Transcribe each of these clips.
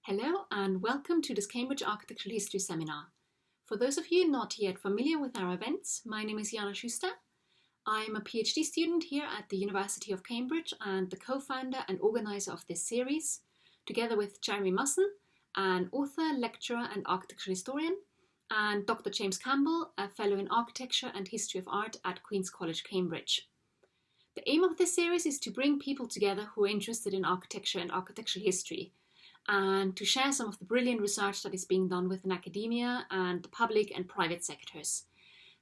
Hello and welcome to this Cambridge Architectural History Seminar. For those of you not yet familiar with our events, my name is Jana Schuster. I am a PhD student here at the University of Cambridge and the co-founder and organizer of this series, together with Jeremy Musson, an author, lecturer and architectural historian, and Dr. James Campbell, a fellow in architecture and history of art at Queen's College, Cambridge. The aim of this series is to bring people together who are interested in architecture and architectural history, and to share some of the brilliant research that is being done within academia and the public and private sectors.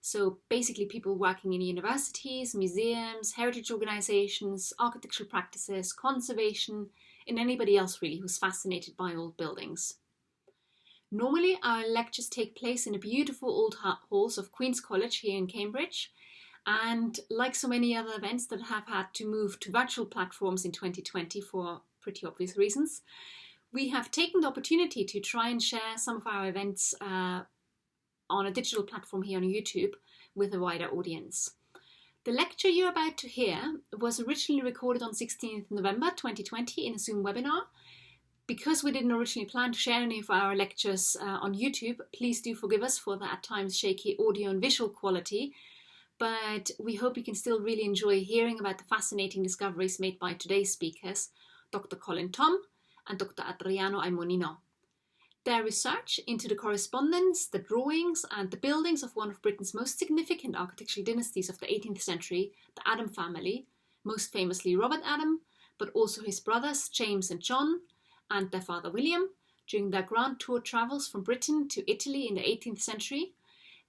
So basically people working in universities, museums, heritage organizations, architectural practices, conservation, and anybody else really who's fascinated by old buildings. Normally our lectures take place in the beautiful old halls of Queen's College here in Cambridge. And like so many other events that have had to move to virtual platforms in 2020 for pretty obvious reasons, we have taken the opportunity to try and share some of our events on a digital platform here on YouTube with a wider audience. The lecture you're about to hear was originally recorded on 16th November 2020 in a Zoom webinar. Because we didn't originally plan to share any of our lectures on YouTube, please do forgive us for the at times shaky audio and visual quality. But we hope you can still really enjoy hearing about the fascinating discoveries made by today's speakers, Dr. Colin Thom and Dr. Adriano Aymonino. Their research into the correspondence, the drawings and the buildings of one of Britain's most significant architectural dynasties of the 18th century, the Adam family, most famously Robert Adam, but also his brothers James and John, and their father William, during their grand tour travels from Britain to Italy in the 18th century,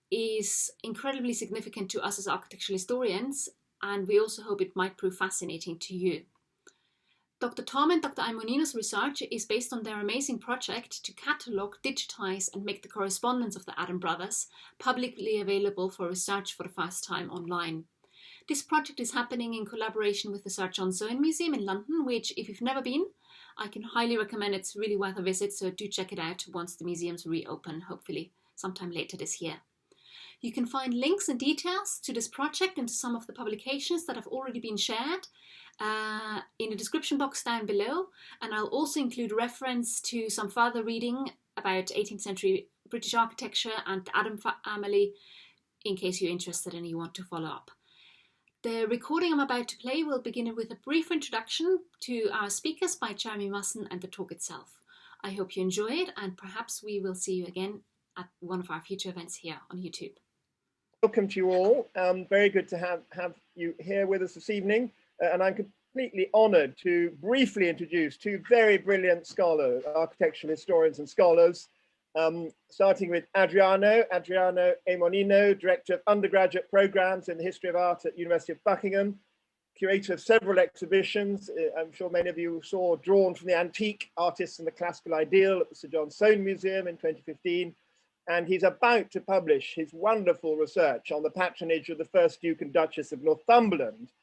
is incredibly significant to us as architectural historians, and we also hope it might prove fascinating to you. Dr. Thom and Dr. Aymonino's research is based on their amazing project to catalogue, digitize and make the correspondence of the Adam brothers publicly available for research for the first time online. This project is happening in collaboration with the Sir John Soane Museum in London, which, if you've never been, I can highly recommend. It's really worth a visit, so do check it out once the museums reopen, hopefully sometime later this year. You can find links and details to this project and to some of the publications that have already been shared in the description box down below, and I'll also include reference to some further reading about 18th century British architecture and the Adam family in case you're interested and you want to follow up. The recording I'm about to play will begin with a brief introduction to our speakers by Jeremy Musson and the talk itself. I hope you enjoy it, and perhaps we will see you again at one of our future events here on YouTube. Welcome to you all. Very good to have you here with us this evening. And I'm completely honoured to briefly introduce two very brilliant scholars, architectural historians and scholars, starting with Adriano Aymonino, Director of Undergraduate Programmes in the History of Art at University of Buckingham, curator of several exhibitions. I'm sure many of you saw Drawn from the Antique, Artists and the Classical Ideal at the Sir John Soane Museum in 2015. And he's about to publish his wonderful research on the patronage of the first Duke and Duchess of Northumberland,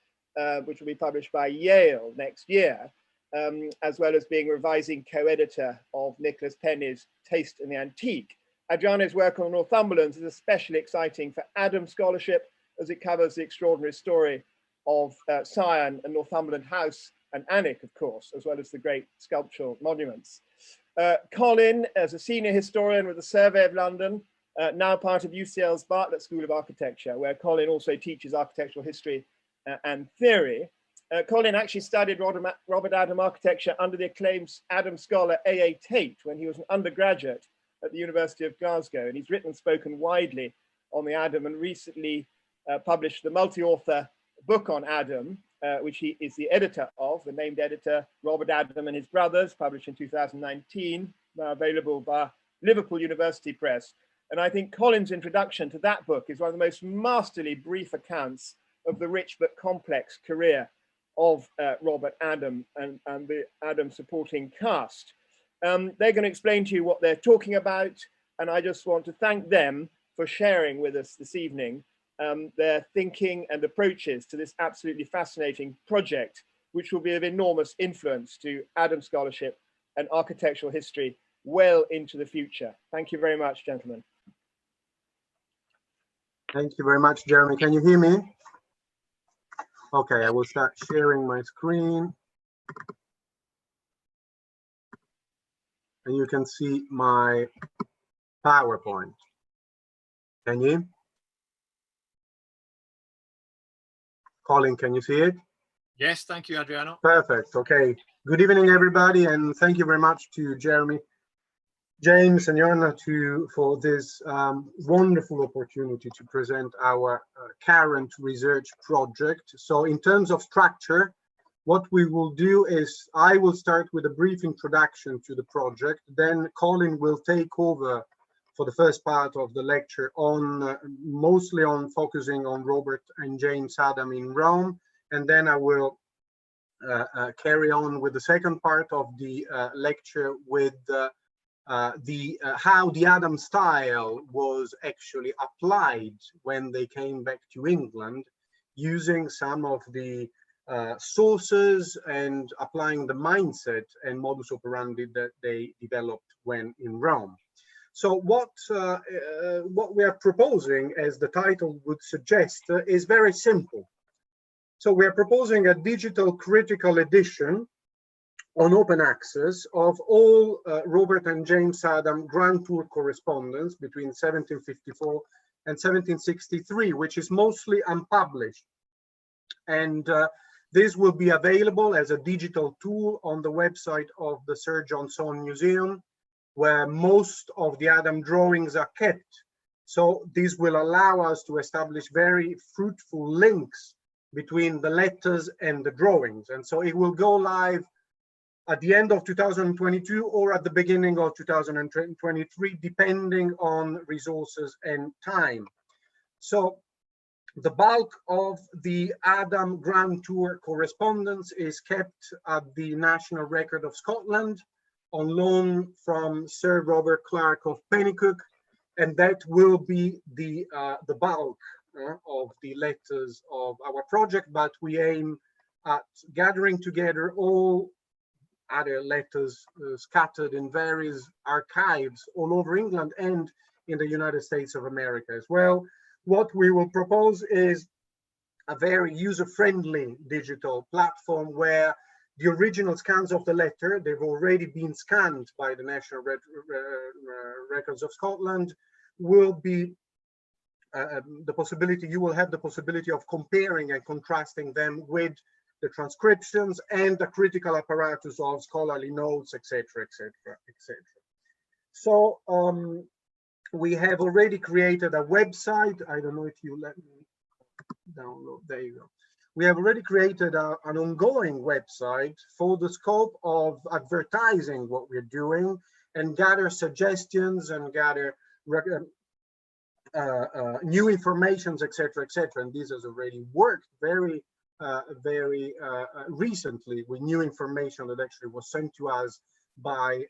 which will be published by Yale next year, as well as being revising co-editor of Nicholas Penny's Taste in the Antique. Adriano's work on Northumberland is especially exciting for Adam scholarship, as it covers the extraordinary story of Syon and Northumberland House and Alnwick, of course, as well as the great sculptural monuments. Colin, as a senior historian with the Survey of London, now part of UCL's Bartlett School of Architecture, where Colin also teaches architectural history and theory. Colin actually studied Robert Adam architecture under the acclaimed Adam scholar A.A. Tate when he was an undergraduate at the University of Glasgow, and he's written and spoken widely on the Adam and recently published the multi-author book on Adam, which he is the editor of, the named editor, Robert Adam and His Brothers, published in 2019, now available by Liverpool University Press. And I think Colin's introduction to that book is one of the most masterly brief accounts of the rich but complex career of Robert Adam and the Adam supporting cast. They're going to explain to you what they're talking about, and I just want to thank them for sharing with us this evening their thinking and approaches to this absolutely fascinating project, which will be of enormous influence to Adam scholarship and architectural history well into the future. Thank you very much, gentlemen. Thank you very much, Jeremy. Can you hear me? Okay, I will start sharing my screen. and you can see my PowerPoint. Can you? Colin, can you see it? Yes, thank you, Adriano. Perfect. Okay. Good evening, everybody, and thank you very much to Jeremy, James, and Jana for this wonderful opportunity to present our current research project. So in terms of structure, what we will do is I will start with a brief introduction to the project. Then Colin will take over for the first part of the lecture on mostly on focusing on Robert and James Adam in Rome. And then I will carry on with the second part of the lecture with how the Adam style was actually applied when they came back to England, using some of the sources and applying the mindset and modus operandi that they developed when in Rome. So what we are proposing, as the title would suggest, is very simple. So we are proposing a digital critical edition on open access of all Robert and James Adam Grand Tour correspondence between 1754 and 1763, which is mostly unpublished. And this will be available as a digital tool on the website of the Sir John Soane Museum, where most of the Adam drawings are kept. So this will allow us to establish very fruitful links between the letters and the drawings. And so it will go live at the end of 2022 or at the beginning of 2023, depending on resources and time. So the bulk of the Adam Grand Tour correspondence is kept at the National Record of Scotland on loan from Sir Robert Clark of Pennycook, and that will be the bulk of the letters of our project, but we aim at gathering together all other letters scattered in various archives all over England and in the United States of America as well. What we will propose is a very user-friendly digital platform where the original scans of the letter, they've already been scanned by the National Records of Scotland, will be the possibility, you will have the possibility of comparing and contrasting them with the transcriptions and the critical apparatus of scholarly notes, etc., etc., etc. So we have already created a website. I don't know if you let me download. There you go. We have already created an ongoing website for the scope of advertising what we're doing and gather suggestions and gather new informations, etc., etc. And this has already worked very recently with new information that actually was sent to us by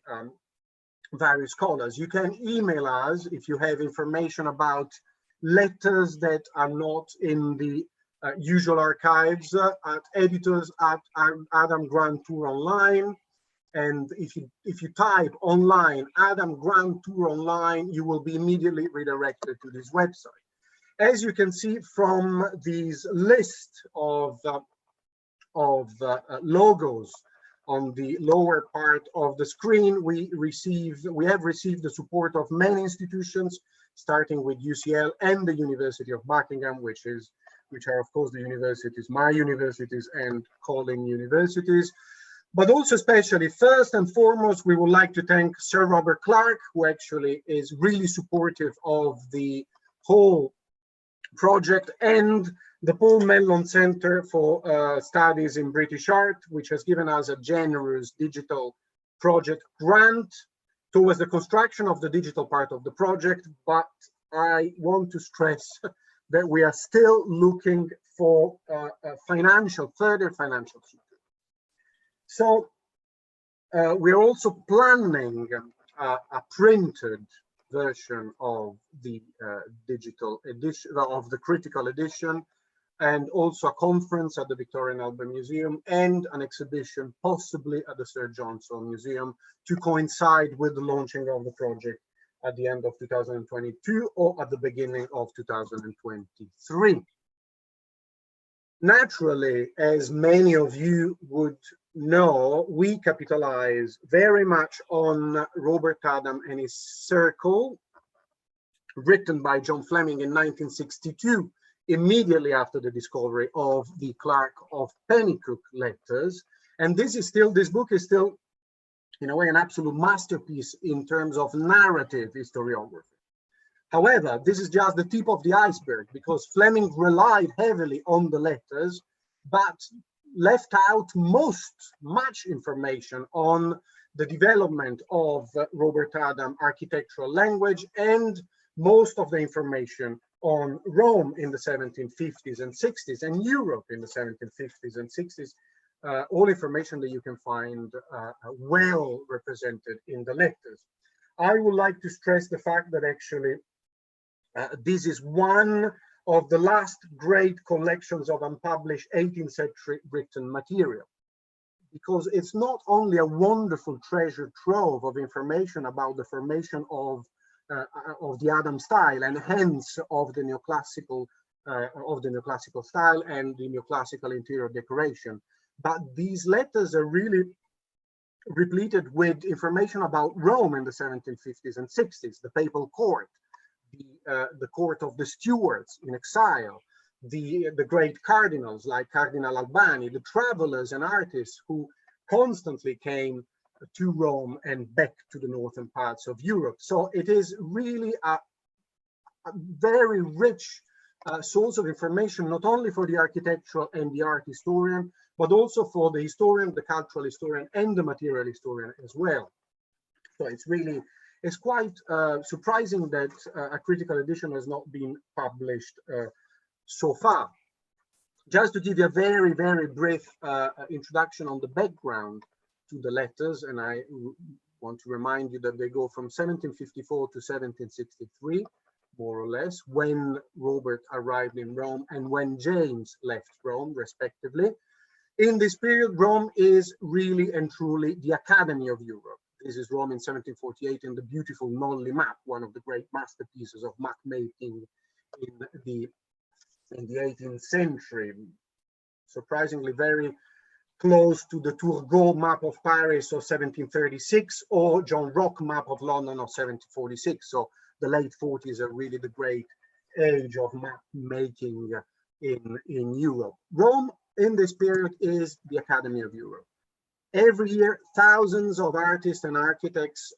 various scholars. You can email us if you have information about letters that are not in the usual archives at editors@Adam Grand Tour Online. And if you type online Adam Grand Tour Online, you will be immediately redirected to this website. As you can see from these list of logos on the lower part of the screen, we have received the support of many institutions, starting with UCL and the University of Buckingham, which are of course the universities, my universities and Colin universities. But also especially, first and foremost, we would like to thank Sir Robert Clark, who actually is really supportive of the whole project, and the Paul Mellon Center for Studies in British Art, which has given us a generous digital project grant towards the construction of the digital part of the project. But I want to stress that we are still looking for further financial support. So we're also planning a printed version of the digital edition of the critical edition, and also a conference at the Victoria and Albert Museum and an exhibition possibly at the Sir John Soane Museum to coincide with the launching of the project at the end of 2022 or at the beginning of 2023. Naturally, as many of you would know, we capitalize very much on Robert Adam and his circle, written by John Fleming in 1962, immediately after the discovery of the Clerk of Pennycook letters. And this book is still, in a way, an absolute masterpiece in terms of narrative historiography. However, this is just the tip of the iceberg, because Fleming relied heavily on the letters, but left out much information on the development of Robert Adam architectural language, and most of the information on Rome in the 1750s and 60s, and Europe in the 1750s and 60s, all information that you can find well represented in the letters. I would like to stress the fact that actually this is one of the last great collections of unpublished 18th century written material, because it's not only a wonderful treasure trove of information about the formation of the Adam style, and hence of the neoclassical style and the neoclassical interior decoration, but these letters are really repleted with information about Rome in the 1750s and 60s, the papal court, the court of the Stuarts in exile, the great cardinals like Cardinal Albani, the travelers and artists who constantly came to Rome and back to the northern parts of Europe. So it is really a very rich source of information, not only for the architectural and the art historian, but also for the historian, the cultural historian, and the material historian as well. So it's quite surprising that a critical edition has not been published so far. Just to give you a very, very brief introduction on the background to the letters, and I want to remind you that they go from 1754 to 1763, more or less, when Robert arrived in Rome and when James left Rome, respectively. In this period, Rome is really and truly the Academy of Europe. This is Rome in 1748 in the beautiful Nolli map, one of the great masterpieces of map making in the 18th century. Surprisingly very close to the Turgot map of Paris of 1736 or John Rock map of London of 1746. So the late 40s are really the great age of map making in Europe. Rome in this period is the Academy of Europe. Every year, thousands of artists and architects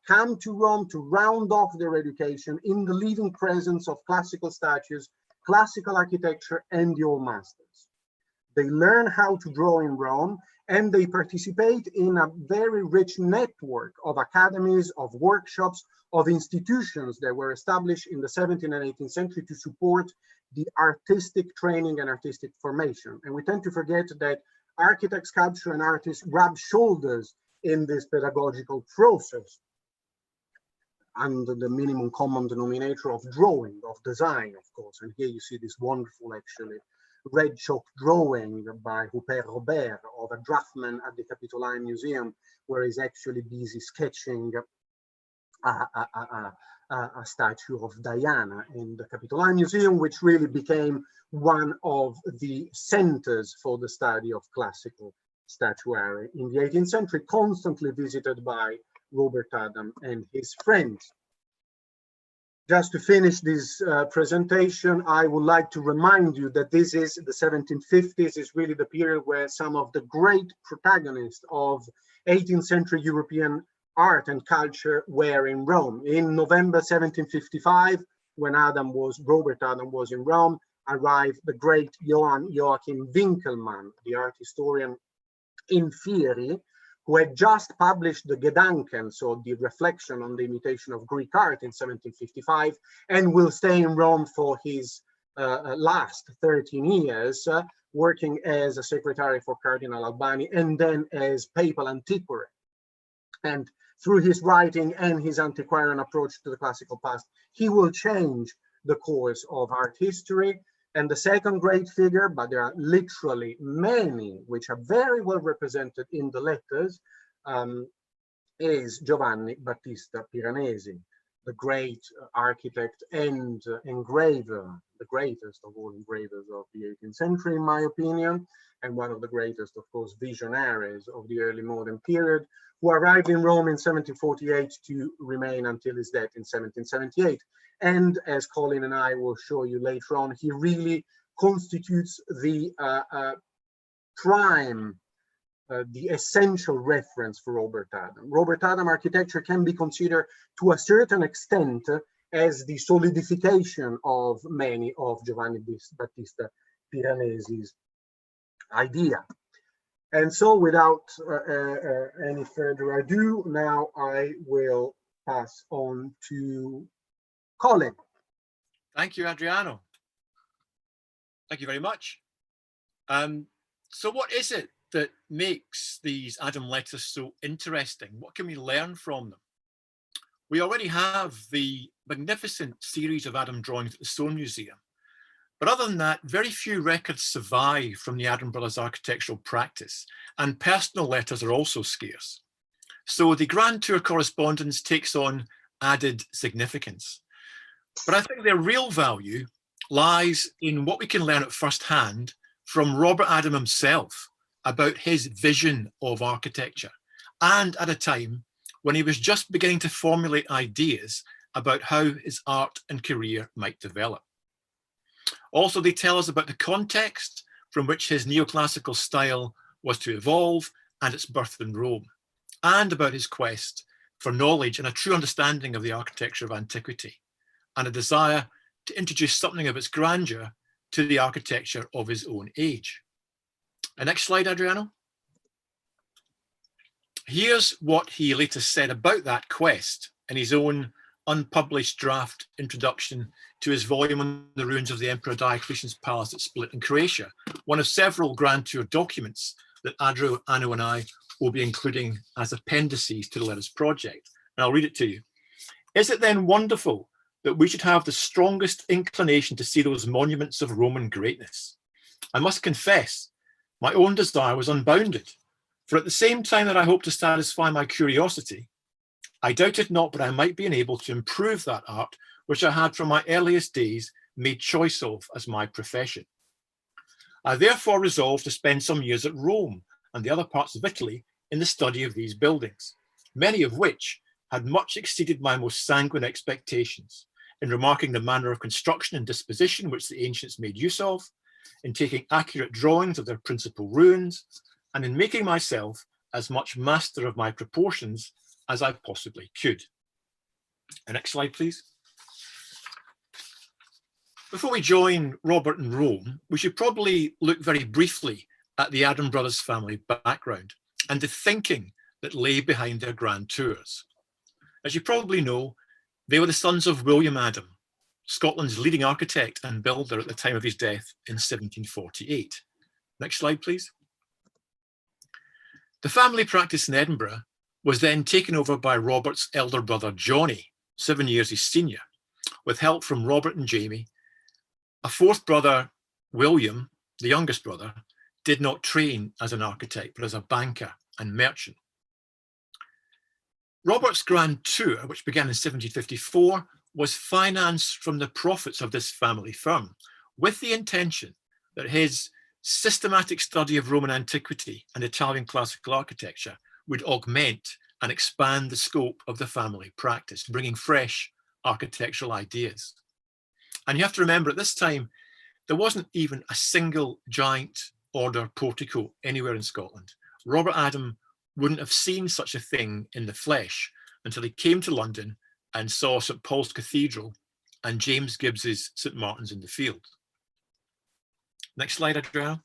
come to Rome to round off their education in the living presence of classical statues, classical architecture, and the old masters. They learn how to draw in Rome, and they participate in a very rich network of academies, of workshops, of institutions that were established in the 17th and 18th century to support the artistic training and artistic formation. And we tend to forget that architects, sculpture, and artists rub shoulders in this pedagogical process under the minimum common denominator of drawing, of design, of course. And here you see this wonderful, actually, red chalk drawing by Rupert Robert of a draftsman at the Capitoline Museum, where he's actually busy sketching a statue of Diana in the Capitoline Museum, which really became one of the centers for the study of classical statuary in the 18th century, constantly visited by Robert Adam and his friends. Just to finish this presentation, I would like to remind you that this is the 1750s, is really the period where some of the great protagonists of 18th century European art and culture were in Rome. In November 1755, when Robert Adam was in Rome, arrived the great Joachim Winckelmann, the art historian in Fieri, who had just published the Gedanken, so the reflection on the imitation of Greek art in 1755, and will stay in Rome for his last 13 years, working as a secretary for Cardinal Albani and then as papal antiquary. And through his writing and his antiquarian approach to the classical past, he will change the course of art history. And the second great figure, but there are literally many which are very well represented in the letters, is Giovanni Battista Piranesi. the great architect and engraver, the greatest of all engravers of the 18th century, in my opinion, and one of the greatest, of course, visionaries of the early modern period, who arrived in Rome in 1748 to remain until his death in 1778. And as Colin and I will show you later on, he really constitutes the prime, the essential reference for Robert Adam. Robert Adam architecture can be considered to a certain extent as the solidification of many of Giovanni Battista Piranesi's idea. And so without any further ado, now I will pass on to Colin. Thank you, Adriano. Thank you very much. So what is it that makes these Adam letters so interesting? What can we learn from them? We already have the magnificent series of Adam drawings at the Soane Museum. But other than that, very few records survive from the Adam brothers' architectural practice, and personal letters are also scarce. So the Grand Tour correspondence takes on added significance. But I think their real value lies in what we can learn at first hand from Robert Adam himself about his vision of architecture, and at a time when he was just beginning to formulate ideas about how his art and career might develop. Also, they tell us about the context from which his neoclassical style was to evolve and its birth in Rome, and about his quest for knowledge and a true understanding of the architecture of antiquity, and a desire to introduce something of its grandeur to the architecture of his own age. And next slide, Adriano. Here's what he later said about that quest in his own unpublished draft introduction to his volume on the ruins of the Emperor Diocletian's palace at Split in Croatia, one of several Grand Tour documents that Adriano and I will be including as appendices to the letters project. And I'll read it to you. Is it then wonderful that we should have the strongest inclination to see those monuments of Roman greatness? I must confess, my own desire was unbounded, for at the same time that I hoped to satisfy my curiosity, I doubted not but I might be enabled to improve that art which I had from my earliest days made choice of as my profession. I therefore resolved to spend some years at Rome and the other parts of Italy in the study of these buildings, many of which had much exceeded my most sanguine expectations, in remarking the manner of construction and disposition which the ancients made use of, in taking accurate drawings of their principal ruins, and in making myself as much master of my proportions as I possibly could. And next slide, please. Before we join Robert in Rome, we should probably look very briefly at the Adam brothers' family background and the thinking that lay behind their grand tours. As you probably know, they were the sons of William Adam, Scotland's leading architect and builder at the time of his death in 1748. Next slide, please. The family practice in Edinburgh was then taken over by Robert's elder brother, Johnny, 7 years his senior, with help from Robert and Jamie. A fourth brother, William, the youngest brother, did not train as an architect, but as a banker and merchant. Robert's grand tour, which began in 1754, was financed from the profits of this family firm, with the intention that his systematic study of Roman antiquity and Italian classical architecture would augment and expand the scope of the family practice, bringing fresh architectural ideas. And you have to remember, at this time, there wasn't even a single giant order portico anywhere in Scotland. Robert Adam wouldn't have seen such a thing in the flesh until he came to London and saw St. Paul's Cathedral and James Gibbs's St. Martin's in the Field. Next slide, Adriano.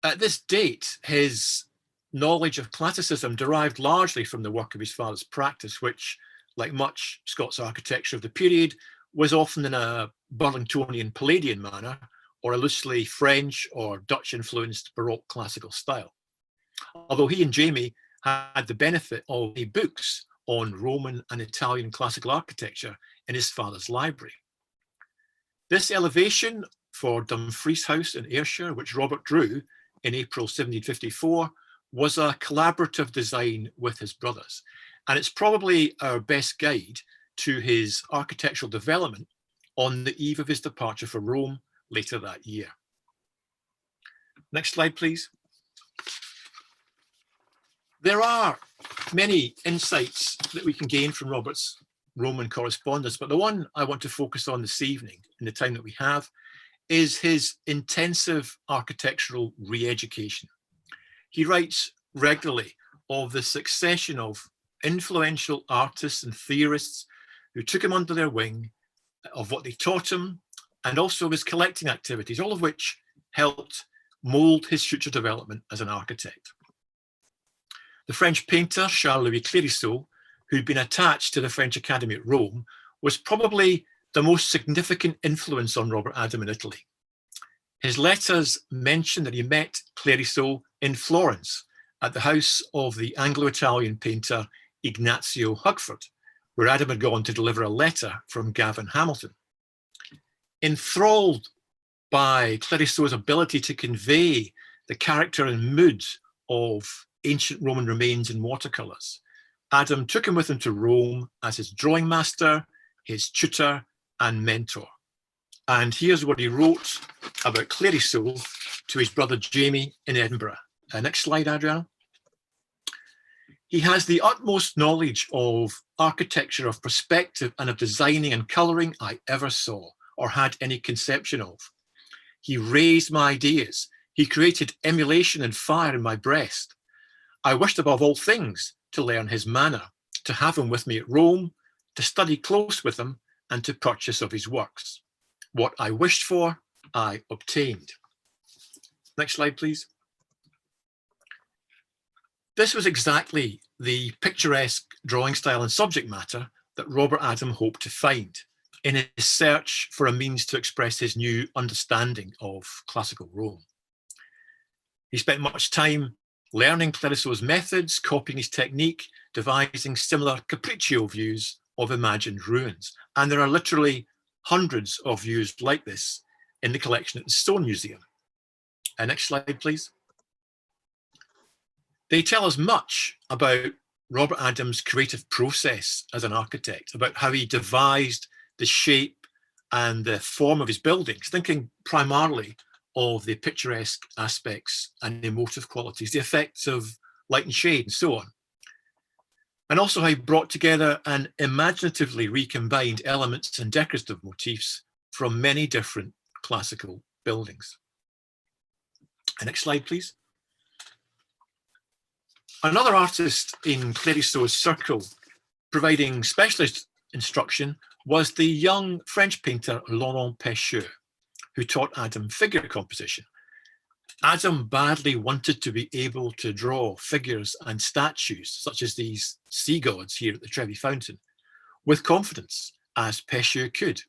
At this date, his knowledge of classicism derived largely from the work of his father's practice, which, like much Scots architecture of the period, was often in a Burlingtonian Palladian manner, or a loosely French or Dutch-influenced Baroque classical style. Although he and Jamie had the benefit of the books on Roman and Italian classical architecture in his father's library. This elevation for Dumfries House in Ayrshire, which Robert drew in April 1754, was a collaborative design with his brothers. And it's probably our best guide to his architectural development on the eve of his departure for Rome later that year. Next slide, please. There are many insights that we can gain from Robert's Roman correspondence, but the one I want to focus on this evening, in the time that we have, is his intensive architectural re-education. He writes regularly of the succession of influential artists and theorists who took him under their wing, of what they taught him, and also of his collecting activities, all of which helped mold his future development as an architect. The French painter Charles-Louis Clérisseau, who'd been attached to the French Academy at Rome, was probably the most significant influence on Robert Adam in Italy. His letters mention that he met Clérisseau in Florence at the house of the Anglo-Italian painter Ignazio Hugford, where Adam had gone to deliver a letter from Gavin Hamilton. Enthralled by Clérisseau's ability to convey the character and mood of ancient Roman remains in watercolours, Adam took him with him to Rome as his drawing master, his tutor and mentor. And here's what he wrote about Clérisseau to his brother Jamie in Edinburgh. Next slide, Adriano. He has the utmost knowledge of architecture, of perspective and of designing and colouring I ever saw or had any conception of. He raised my ideas. He created emulation and fire in my breast. I wished above all things to learn his manner, to have him with me at Rome, to study close with him and to purchase of his works. What I wished for, I obtained. Next slide, please. This was exactly the picturesque drawing style and subject matter that Robert Adam hoped to find in his search for a means to express his new understanding of classical Rome. He spent much time learning Clérisseau's methods, copying his technique, devising similar capriccio views of imagined ruins. And there are literally hundreds of views like this in the collection at the Stone Museum. Next slide, please. They tell us much about Robert Adam's creative process as an architect, about how he devised the shape and the form of his buildings, thinking primarily of the picturesque aspects and emotive qualities, the effects of light and shade and so on. And also how he brought together and imaginatively recombined elements and decorative motifs from many different classical buildings. Next slide, please. Another artist in Clérisseau's circle providing specialist instruction was the young French painter Laurent Pecheux, who taught Adam figure composition. Adam badly wanted to be able to draw figures and statues, such as these sea gods here at the Trevi Fountain, with confidence, as Pecheux could.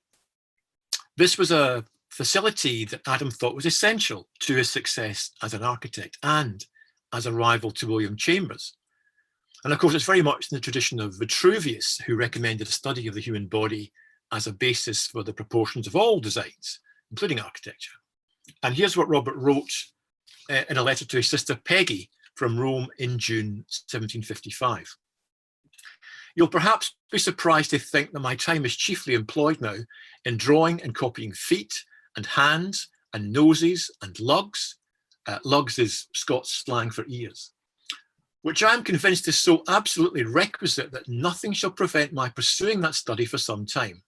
This was a facility that Adam thought was essential to his success as an architect and as a rival to William Chambers. And of course, it's very much in the tradition of Vitruvius, who recommended a study of the human body as a basis for the proportions of all designs, including architecture. And here's what Robert wrote in a letter to his sister Peggy from Rome in June 1755. You'll perhaps be surprised to think that my time is chiefly employed now in drawing and copying feet and hands and noses and lugs. Lugs is Scots slang for ears, which I am convinced is so absolutely requisite that nothing shall prevent my pursuing that study for some time,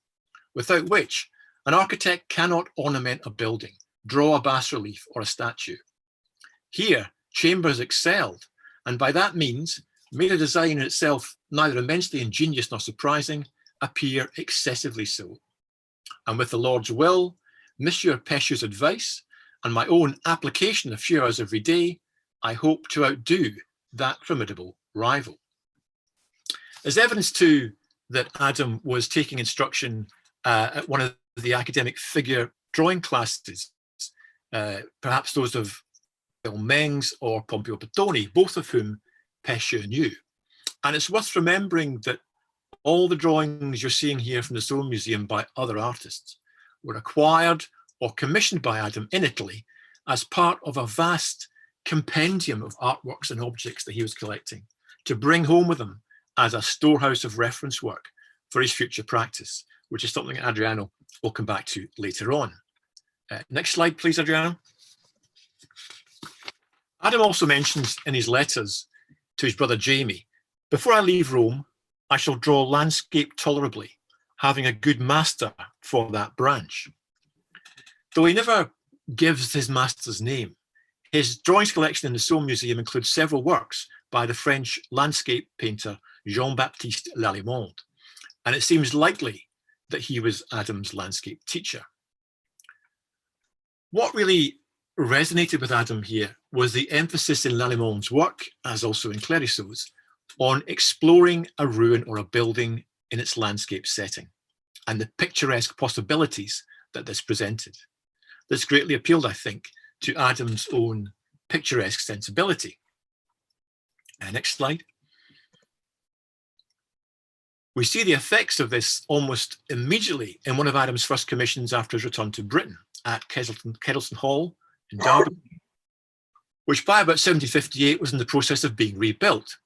without which an architect cannot ornament a building, draw a bas-relief or a statue. Here, Chambers excelled, and by that means made a design in itself neither immensely ingenious nor surprising appear excessively so. And with the Lord's will, Monsieur Pecheux's advice, and my own application a few hours every day, I hope to outdo that formidable rival. As evidence too that Adam was taking instruction at one of the academic figure drawing classes, perhaps those of Mengs or Pompeo Petoni, both of whom Pecheux knew. And it's worth remembering that all the drawings you're seeing here from the Stone Museum by other artists were acquired or commissioned by Adam in Italy as part of a vast compendium of artworks and objects that he was collecting to bring home with him as a storehouse of reference work for his future practice, which is something Adriano will come back to later on. Next slide, please, Adriano. Adam also mentions in his letters to his brother Jamie, "Before I leave Rome, I shall draw landscape tolerably, having a good master for that branch." Though he never gives his master's name, his drawings collection in the Somme Museum includes several works by the French landscape painter Jean-Baptiste Lallemande, and it seems likely that he was Adam's landscape teacher. What really resonated with Adam here was the emphasis in Lallemande's work, as also in Clérisot's, on exploring a ruin or a building in its landscape setting and the picturesque possibilities that this presented. This greatly appealed, I think, to Adam's own picturesque sensibility. Next slide. We see the effects of this almost immediately in one of Adam's first commissions after his return to Britain at Kedleston Hall in Derby, which by about 1758 was in the process of being rebuilt,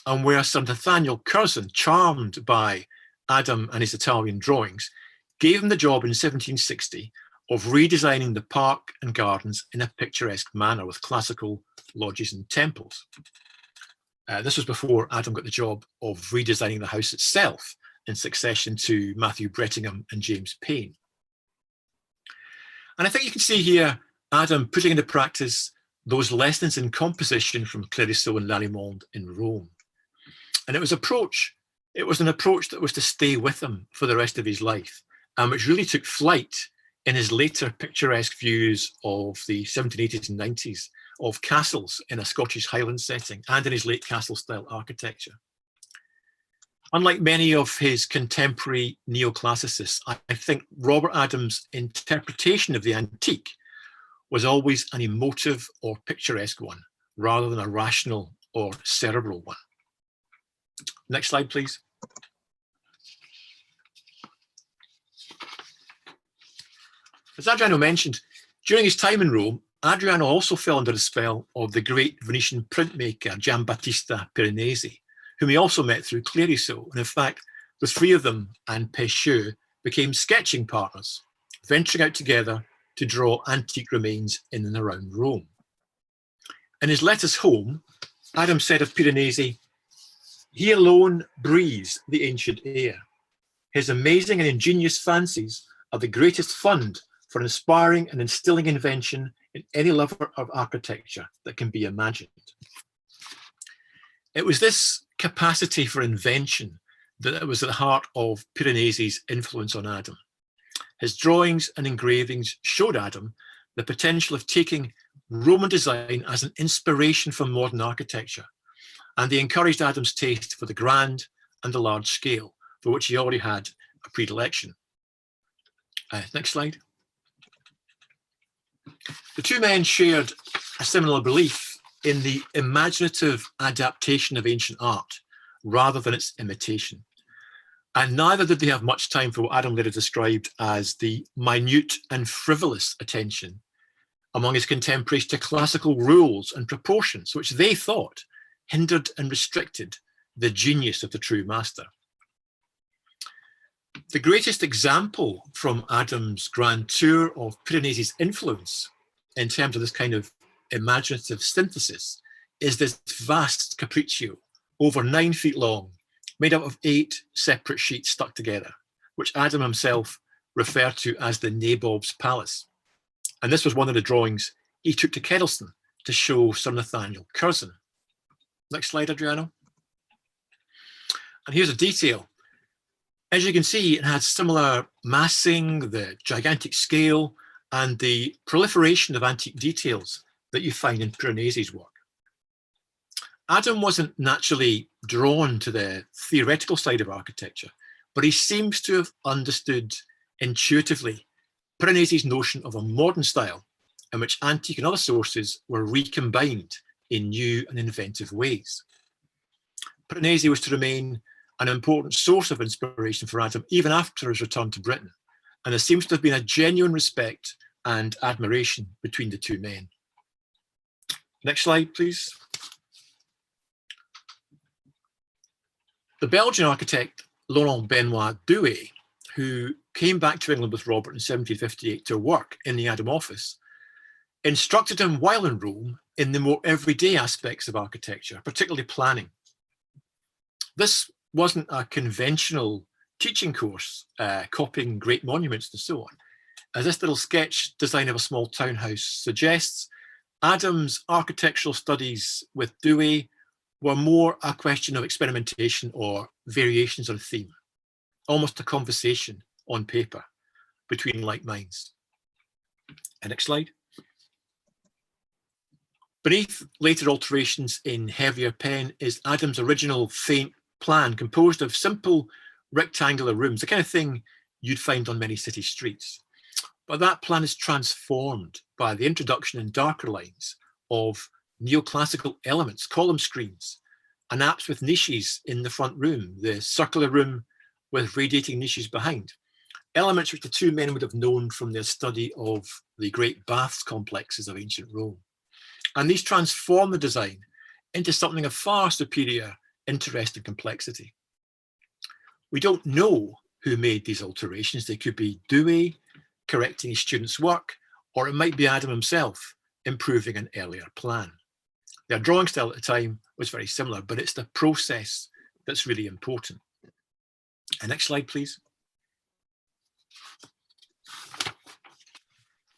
and where Sir Nathaniel Curzon, charmed by Adam and his Italian drawings, gave him the job in 1760 of redesigning the park and gardens in a picturesque manner with classical lodges and temples. This was before Adam got the job of redesigning the house itself in succession to Matthew Brettingham and James Payn. And I think you can see here Adam putting into practice those lessons in composition from Clérisot and Lallemande in Rome. And it was an approach that was to stay with him for the rest of his life, and which really took flight in his later picturesque views of the 1780s and 90s of castles in a Scottish Highland setting, and in his late castle-style architecture. Unlike many of his contemporary neoclassicists, I think Robert Adams' interpretation of the antique was always an emotive or picturesque one, rather than a rational or cerebral one. Next slide, please. As Adriano mentioned, during his time in Rome, Adriano also fell under the spell of the great Venetian printmaker Giambattista Piranesi, whom he also met through Clérisot. And in fact, the three of them and Pécheux became sketching partners, venturing out together to draw antique remains in and around Rome. In his letters home, Adam said of Piranesi, "He alone breathes the ancient air. His amazing and ingenious fancies are the greatest fund for inspiring and instilling invention in any lover of architecture that can be imagined." It was this capacity for invention that was at the heart of Piranesi's influence on Adam. His drawings and engravings showed Adam the potential of taking Roman design as an inspiration for modern architecture, and they encouraged Adam's taste for the grand and the large scale, for which he already had a predilection. Next slide. The two men shared a similar belief in the imaginative adaptation of ancient art rather than its imitation. And neither did they have much time for what Adam later described as the minute and frivolous attention among his contemporaries to classical rules and proportions, which they thought hindered and restricted the genius of the true master. The greatest example from Adam's grand tour of Piranesi's influence in terms of this kind of imaginative synthesis is this vast capriccio, over 9 feet long, made up of 8 separate sheets stuck together, which Adam himself referred to as the Nabob's Palace. And this was one of the drawings he took to Kedleston to show Sir Nathaniel Curzon. Next slide, Adriano. And here's a detail. As you can see, it had similar massing, the gigantic scale, and the proliferation of antique details that you find in Piranesi's work. Adam wasn't naturally drawn to the theoretical side of architecture, but he seems to have understood intuitively Piranesi's notion of a modern style in which antique and other sources were recombined in new and inventive ways. Piranesi was to remain an important source of inspiration for Adam even after his return to Britain, and there seems to have been a genuine respect and admiration between the two men. Next slide, please. The Belgian architect Laurent Benoit Douay, who came back to England with Robert in 1758 to work in the Adam office, instructed him while in Rome in the more everyday aspects of architecture, particularly planning. This wasn't a conventional teaching course, copying great monuments and so on. As this little sketch design of a small townhouse suggests, Adam's architectural studies with Douay were more a question of experimentation or variations on a theme, almost a conversation on paper between like minds. Next slide. Beneath later alterations in heavier pen is Adam's original faint plan, composed of simple rectangular rooms, the kind of thing you'd find on many city streets. But that plan is transformed by the introduction in darker lines of neoclassical elements, column screens, and apse with niches in the front room, the circular room with radiating niches behind. Elements which the two men would have known from their study of the great baths complexes of ancient Rome. And these transform the design into something of far superior interest and complexity. We don't know who made these alterations. They could be Douay correcting his students' work, or it might be Adam himself improving an earlier plan. Their drawing style at the time was very similar, but it's the process that's really important. Next slide, please.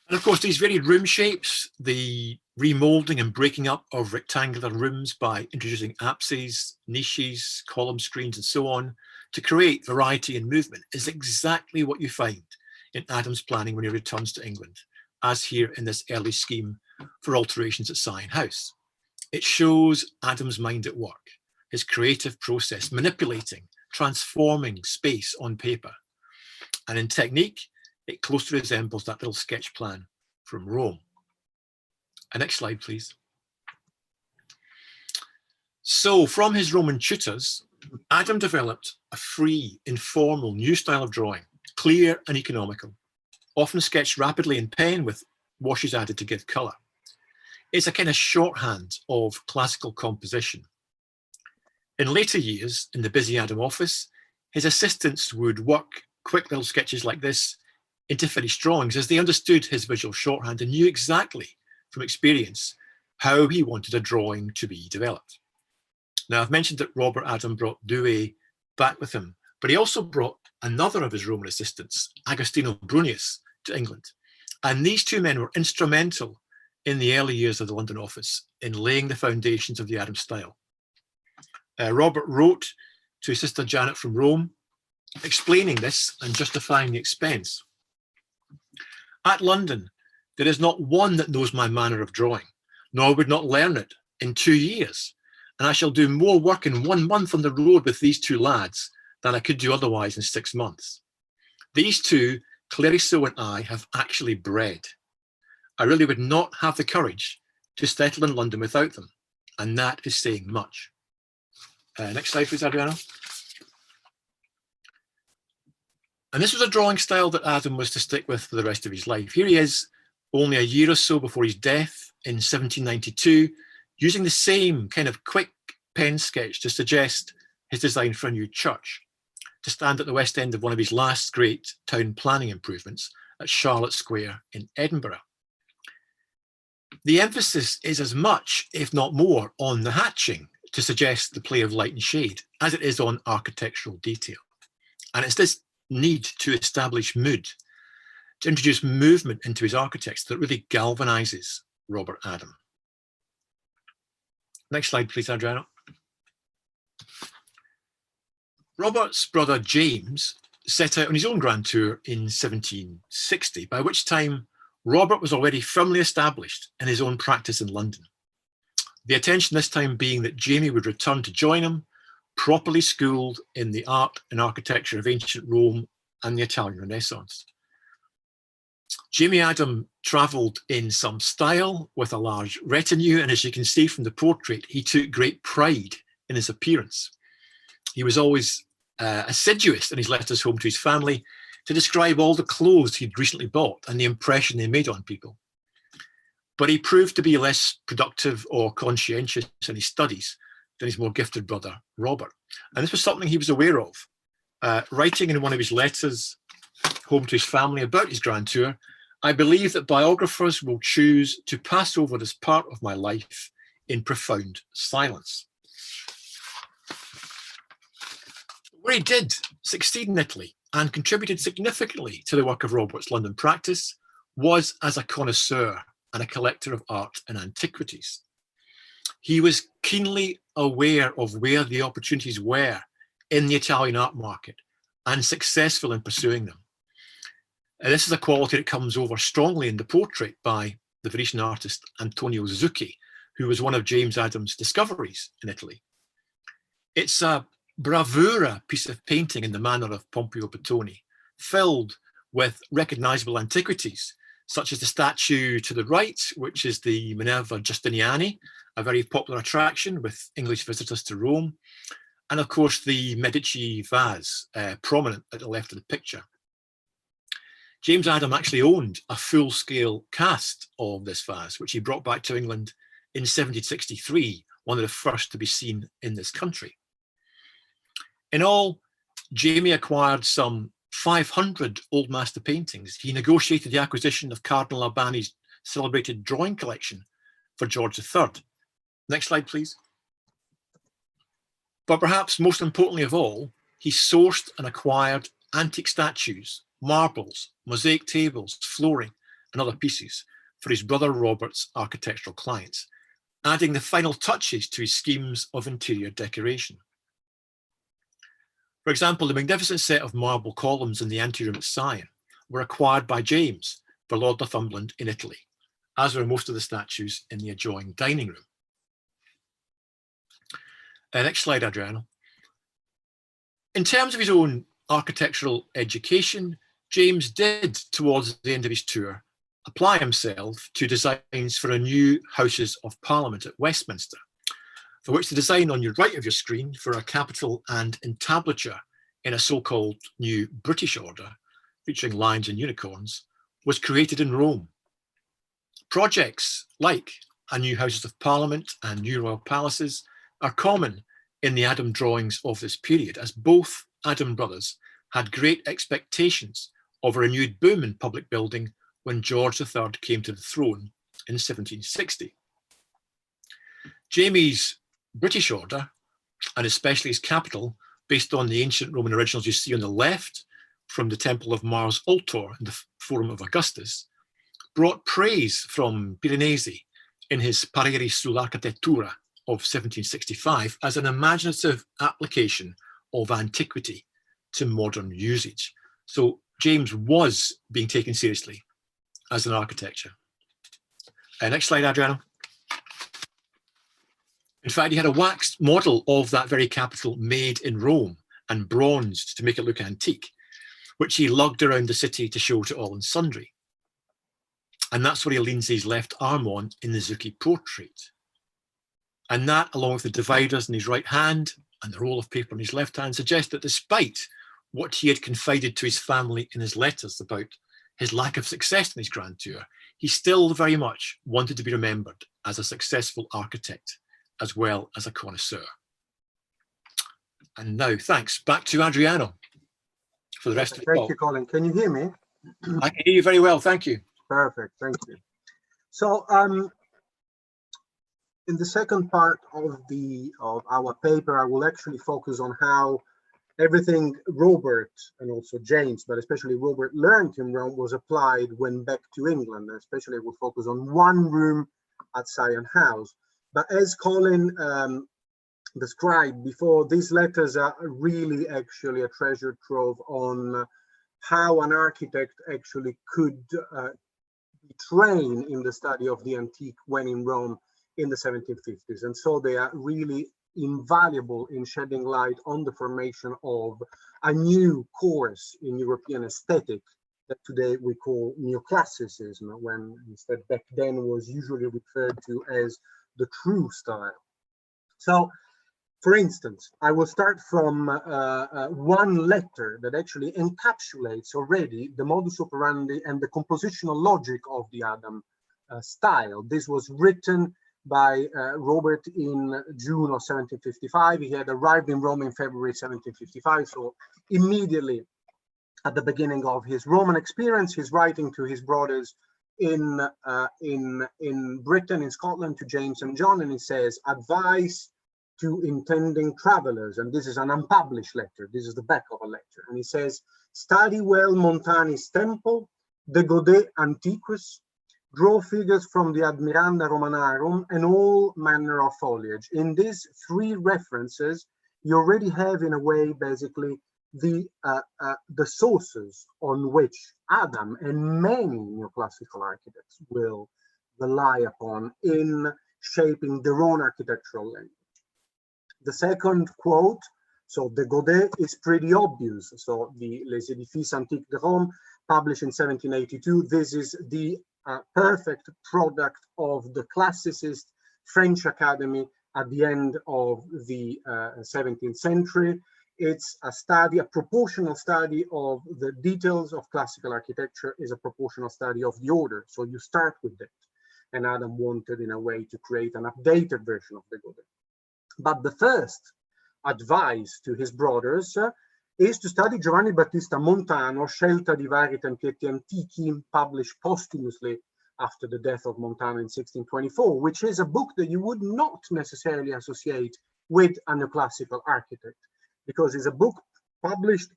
And of course, these varied room shapes, the remolding and breaking up of rectangular rooms by introducing apses, niches, column screens, and so on, to create variety and movement is exactly what you find in Adam's planning when he returns to England, as here in this early scheme for alterations at Syon House. It shows Adam's mind at work, his creative process, manipulating, transforming space on paper. And in technique, it closely resembles that little sketch plan from Rome. Next slide, please. So from his Roman tutors, Adam developed a free, informal, new style of drawing, clear and economical, often sketched rapidly in pen with washes added to give colour. It's a kind of shorthand of classical composition. In later years, in the busy Adam office, his assistants would work quick little sketches like this into finished drawings as they understood his visual shorthand and knew exactly from experience how he wanted a drawing to be developed. Now, I've mentioned that Robert Adam brought Douay back with him, but he also brought another of his Roman assistants, Agostino Brunius, to England. And these two men were instrumental in the early years of the London office in laying the foundations of the Adam style. Robert wrote to his sister Janet from Rome, explaining this and justifying the expense. At London, there is not one that knows my manner of drawing, nor would not learn it in 2 years. And I shall do more work in 1 month on the road with these two lads than I could do otherwise in 6 months. These two, Clariceau and I, have actually bred. I really would not have the courage to settle in London without them, and that is saying much. Next slide, please, Adriano. And this was a drawing style that Adam was to stick with for the rest of his life. Here he is, only a year or so before his death in 1792, using the same kind of quick pen sketch to suggest his design for a new church, to stand at the west end of one of his last great town planning improvements at Charlotte Square in Edinburgh. The emphasis is as much, if not more, on the hatching to suggest the play of light and shade, as it is on architectural detail. And it's this need to establish mood, to introduce movement into his architects that really galvanizes Robert Adam. Next slide, please, Adriano. Robert's brother James set out on his own grand tour in 1760, by which time Robert was already firmly established in his own practice in London. The attention this time being that Jamie would return to join him, properly schooled in the art and architecture of ancient Rome and the Italian Renaissance. Jamie Adam travelled in some style with a large retinue, and as you can see from the portrait, he took great pride in his appearance. He was always assiduous in his letters home to his family to describe all the clothes he'd recently bought and the impression they made on people. But he proved to be less productive or conscientious in his studies than his more gifted brother, Robert. And this was something he was aware of. Writing in one of his letters home to his family about his grand tour, "I believe that biographers will choose to pass over this part of my life in profound silence." Where he did succeed in Italy and contributed significantly to the work of Robert's London practice was as a connoisseur and a collector of art and antiquities. He was keenly aware of where the opportunities were in the Italian art market and successful in pursuing them. And this is a quality that comes over strongly in the portrait by the Venetian artist Antonio Zucchi, who was one of James Adams' discoveries in Italy. It's a bravura piece of painting in the manner of Pompeo Bottoni, filled with recognizable antiquities, such as the statue to the right, which is the Minerva Justiniani, a very popular attraction with English visitors to Rome, and of course the Medici vase, prominent at the left of the picture. James Adam actually owned a full-scale cast of this vase, which he brought back to England in 1763, one of the first to be seen in this country. In all, Jamie acquired some 500 Old Master paintings. He negotiated the acquisition of Cardinal Albani's celebrated drawing collection for George III. Next slide, please. But perhaps most importantly of all, he sourced and acquired antique statues, marbles, mosaic tables, flooring, and other pieces for his brother Robert's architectural clients, adding the final touches to his schemes of interior decoration. For example, the magnificent set of marble columns in the anteroom at Syon were acquired by James for Lord Northumberland in Italy, as were most of the statues in the adjoining dining room. Next slide, Adriano. In terms of his own architectural education, James did, towards the end of his tour, apply himself to designs for a new Houses of Parliament at Westminster, for which the design on your right of your screen for a capital and entablature in a so-called new British order, featuring lions and unicorns, was created in Rome. Projects like a new Houses of Parliament and new royal palaces are common in the Adam drawings of this period, as both Adam brothers had great expectations of a renewed boom in public building when George III came to the throne in 1760. Jamie's British order, and especially his capital, based on the ancient Roman originals you see on the left from the Temple of Mars Ultor and the Forum of Augustus, brought praise from Piranesi in his Pareri sull'architettura of 1765 as an imaginative application of antiquity to modern usage. So James was being taken seriously as an architecture. Next slide, Adriano. In fact, he had a waxed model of that very capital made in Rome and bronzed to make it look antique, which he lugged around the city to show to all and sundry. And that's what he leans his left arm on in the Zucchi portrait. And that, along with the dividers in his right hand and the roll of paper in his left hand, suggests that despite what he had confided to his family in his letters about his lack of success in his grand tour, he still very much wanted to be remembered as a successful architect as well as a connoisseur. And now, thanks, back to Adriano for the rest of the talk. Thank you, Colin. Can you hear me? I can hear you very well, thank you. Perfect, thank you. So, in the second part of our paper, I will actually focus on how everything Robert and also James, but especially Robert, learned in Rome was applied when back to England. And especially we'll focus on one room at Syon House. But as Colin described before, these letters are really actually a treasure trove on how an architect actually could be trained in the study of the antique when in Rome in the 1750s. And so they are really invaluable in shedding light on the formation of a new course in European aesthetic that today we call neoclassicism, when instead back then was usually referred to as the true style. So, for instance, I will start from one letter that actually encapsulates already the modus operandi and the compositional logic of the Adam style. This was written by Robert in June of 1755. He had arrived in Rome in February 1755, so immediately at the beginning of his Roman experience, he's writing to his brothers in Britain, in Scotland, to James and John, and he says, advice to intending travelers, and this is an unpublished letter, this is the back of a letter, and he says, study well Montani's temple, the Godet Antiquus, draw figures from the Admiranda Romanarum, and all manner of foliage. In these three references, you already have, in a way, basically, the sources on which Adam and many neoclassical architects will rely upon in shaping their own architectural language. The second quote, so the Godet is pretty obvious. So the Les Édifices Antiques de Rome, published in 1782, this is the perfect product of the classicist French Academy at the end of the 17th century. It's a study, a proportional study of the details of classical architecture is a proportional study of the order. So you start with that. And Adam wanted, in a way, to create an updated version of the Godet. But the first advice to his brothers is to study Giovanni Battista Montano, Scelta di vari tempietti antichi, published posthumously after the death of Montano in 1624, which is a book that you would not necessarily associate with a neoclassical architect, because it's a book published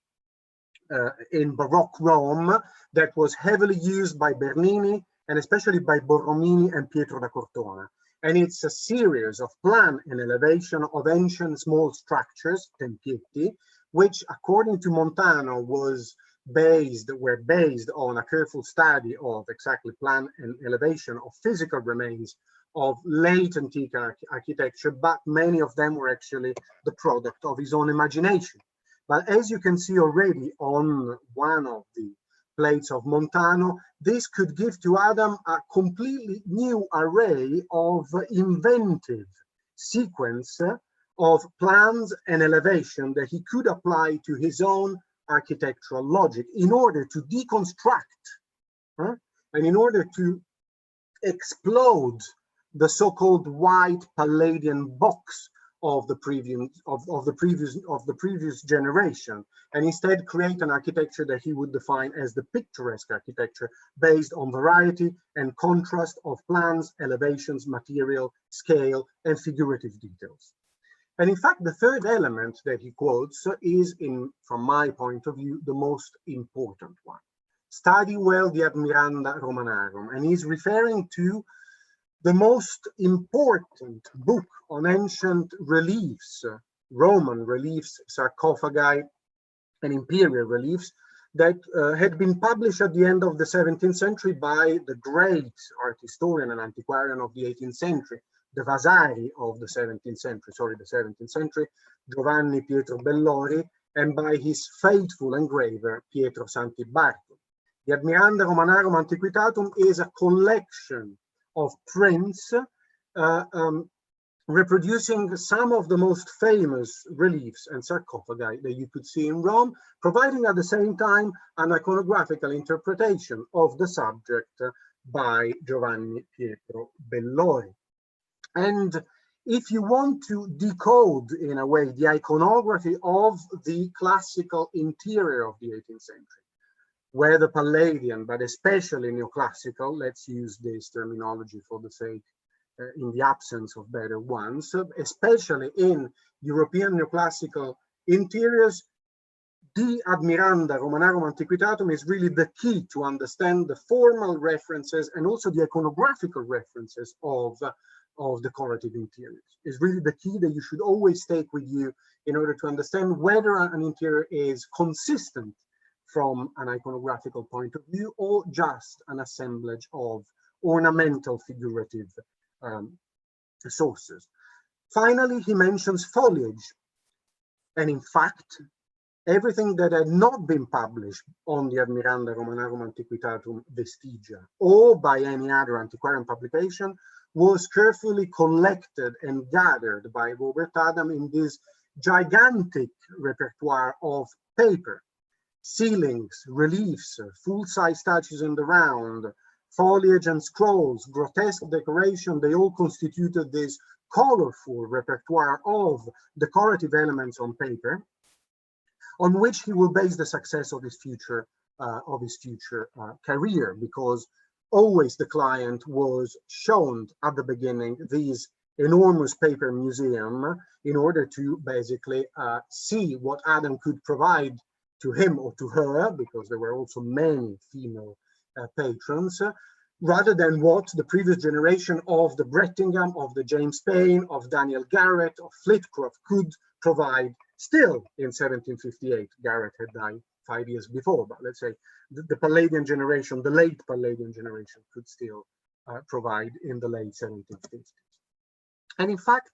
in Baroque Rome that was heavily used by Bernini and especially by Borromini and Pietro da Cortona. And it's a series of plan and elevation of ancient small structures, tempietti, which, according to Montano, were based on a careful study of exactly plan and elevation of physical remains of late antique architecture, but many of them were actually the product of his own imagination. But as you can see already on one of the plates of Montano, this could give to Adam a completely new array of inventive sequence of plans and elevation that he could apply to his own architectural logic in order to deconstruct and in order to explode the so-called white Palladian box of the previous generation, and instead create an architecture that he would define as the picturesque architecture, based on variety and contrast of plans, elevations, material, scale, and figurative details. And in fact, the third element that he quotes is, from my point of view, the most important one. Study well the Admiranda Romanarum, and he's referring to the most important book on ancient reliefs, Roman reliefs, sarcophagi, and imperial reliefs, that had been published at the end of the 17th century by the great art historian and antiquarian of the 18th century, the Vasari of the 17th century, Giovanni Pietro Bellori, and by his faithful engraver, Pietro Santibarto. The Admiranda Romanarum Antiquitatum is a collection of prints reproducing some of the most famous reliefs and sarcophagi that you could see in Rome, providing at the same time an iconographical interpretation of the subject by Giovanni Pietro Bellori. And if you want to decode, in a way, the iconography of the classical interior of the 18th century, whether Palladian, but especially neoclassical, let's use this terminology for the sake, in the absence of better ones, especially in European neoclassical interiors, the Admiranda Romanarum Antiquitatum is really the key to understand the formal references and also the iconographical references of decorative interiors. It's really the key that you should always take with you in order to understand whether an interior is consistent from an iconographical point of view or just an assemblage of ornamental figurative sources. Finally, he mentions foliage. And in fact, everything that had not been published on the Admiranda Romanarum Antiquitatum Vestigia or by any other antiquarian publication was carefully collected and gathered by Robert Adam in this gigantic repertoire of paper, ceilings, reliefs, full-size statues in the round, foliage and scrolls, grotesque decoration, they all constituted this colorful repertoire of decorative elements on paper, on which he will base the success of his future career, because always the client was shown at the beginning these enormous paper museum in order to basically see what Adam could provide to him or to her, because there were also many female patrons, rather than what the previous generation of the Brettingham, of the James Payn, of Daniel Garrett, of Flitcroft could provide still in 1758. Garrett had died 5 years before, but let's say the Palladian generation, the late Palladian generation, could still provide in the late 1750s. And in fact,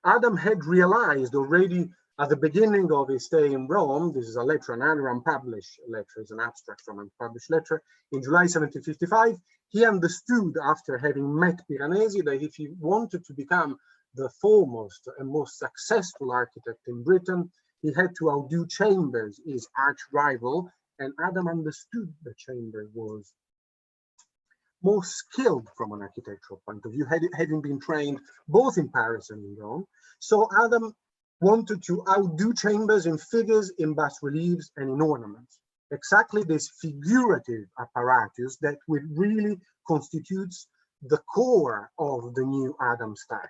Adam had realized already at the beginning of his stay in Rome, this is a letter, an unpublished letter, it's an abstract from an unpublished letter, in July 1755, he understood after having met Piranesi that if he wanted to become the foremost and most successful architect in Britain, he had to outdo Chambers, his arch rival, and Adam understood that Chambers was more skilled from an architectural point of view, having been trained both in Paris and in Rome. So Adam wanted to outdo Chambers in figures, in bas-reliefs, and in ornaments. Exactly this figurative apparatus that really constitutes the core of the new Adam style.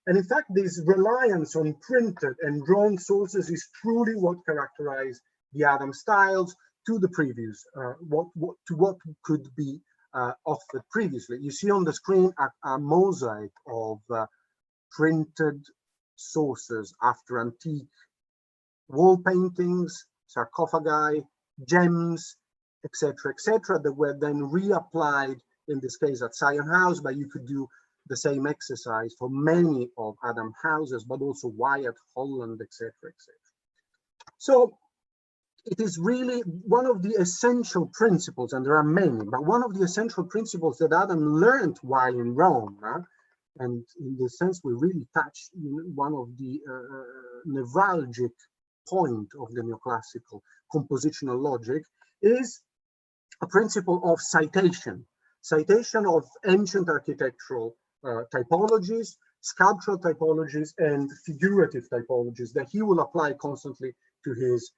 And in fact, this reliance on printed and drawn sources is truly what characterized the Adam styles to the previous, what could be offered previously. You see on the screen a mosaic of printed sources after antique wall paintings, sarcophagi, gems, etc., that were then reapplied, in this case at Syon House, but you could do the same exercise for many of Adam houses, but also Wyatt, Holland, etc., etc. So it is really one of the essential principles, and there are many, but one of the essential principles that Adam learned while in Rome, and in this sense, we really touch one of the neuralgic point of the neoclassical compositional logic, is a principle of citation of ancient architectural typologies, sculptural typologies, and figurative typologies that he will apply constantly to his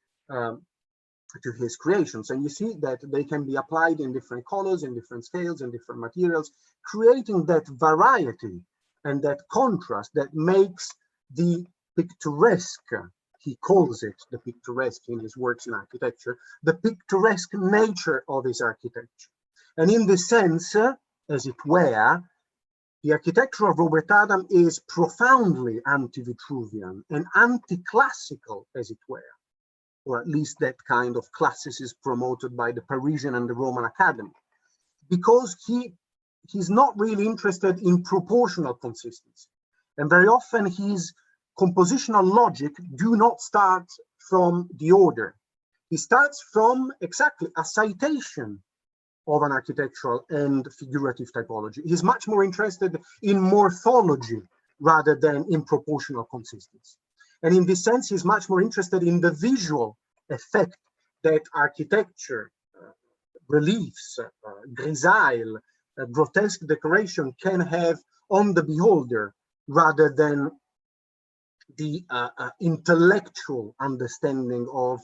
creations. And you see that they can be applied in different colors, in different scales, in different materials, creating that variety and that contrast that makes the picturesque, he calls it the picturesque in his works in architecture, the picturesque nature of his architecture. And in this sense, as it were, the architecture of Robert Adam is profoundly anti-Vitruvian and anti-classical, as it were, or at least that kind of classicism promoted by the Parisian and the Roman Academy, because he's not really interested in proportional consistency. And very often his compositional logic do not start from the order. He starts from exactly a citation of an architectural and figurative typology. He's much more interested in morphology rather than in proportional consistency. And in this sense, he's much more interested in the visual effect that architecture, reliefs, grisaille, grotesque decoration can have on the beholder, rather than the intellectual understanding of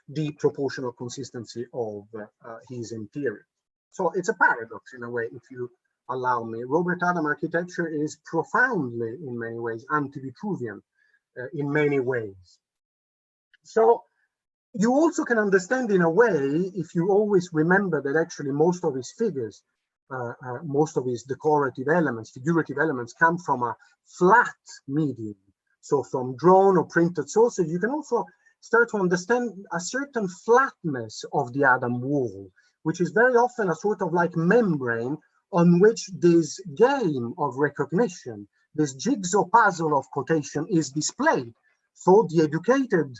the proportional consistency of his interior. So it's a paradox in a way, if you allow me. Robert Adam architecture is profoundly, in many ways, anti-Vitruvian in many ways. So you also can understand in a way, if you always remember that actually most of his figures, most of his decorative elements, figurative elements, come from a flat medium. So from drawn or printed sources, you can also start to understand a certain flatness of the Adam wall, which is very often a sort of like membrane on which this game of recognition, this jigsaw puzzle of quotation is displayed for the educated